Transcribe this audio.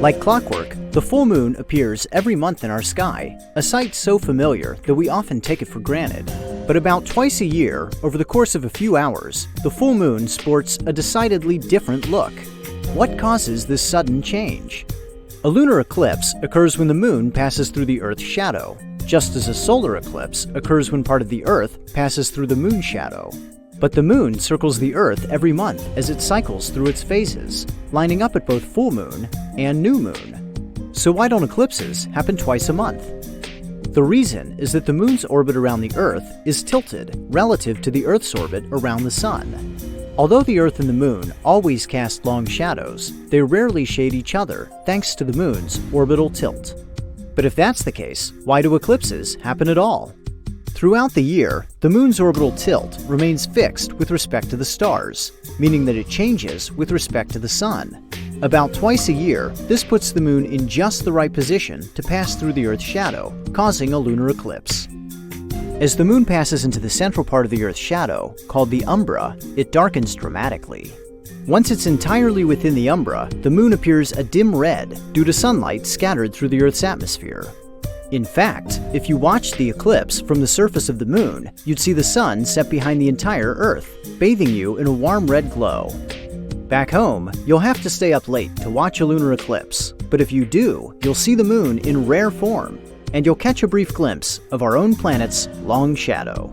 Like clockwork, the full moon appears every month in our sky, a sight so familiar that we often take it for granted. But about twice a year, over the course of a few hours, the full moon sports a decidedly different look. What causes this sudden change? A lunar eclipse occurs when the moon passes through the Earth's shadow, just as a solar eclipse occurs when part of the Earth passes through the moon's shadow. But the moon circles the Earth every month as it cycles through its phases, lining up at both full moon and new moon. So why don't eclipses happen twice a month? The reason is that the moon's orbit around the Earth is tilted relative to the Earth's orbit around the sun. Although the Earth and the moon always cast long shadows, they rarely shade each other thanks to the moon's orbital tilt. But if that's the case, why do eclipses happen at all? Throughout the year, the moon's orbital tilt remains fixed with respect to the stars, meaning that it changes with respect to the sun. About twice a year, this puts the moon in just the right position to pass through the Earth's shadow, causing a lunar eclipse. As the moon passes into the central part of the Earth's shadow, called the umbra, it darkens dramatically. Once it's entirely within the umbra, the moon appears a dim red due to sunlight scattered through the Earth's atmosphere. In fact, if you watched the eclipse from the surface of the moon, you'd see the sun set behind the entire Earth, bathing you in a warm red glow. Back home, you'll have to stay up late to watch a lunar eclipse, but if you do, you'll see the moon in rare form, and you'll catch a brief glimpse of our own planet's long shadow.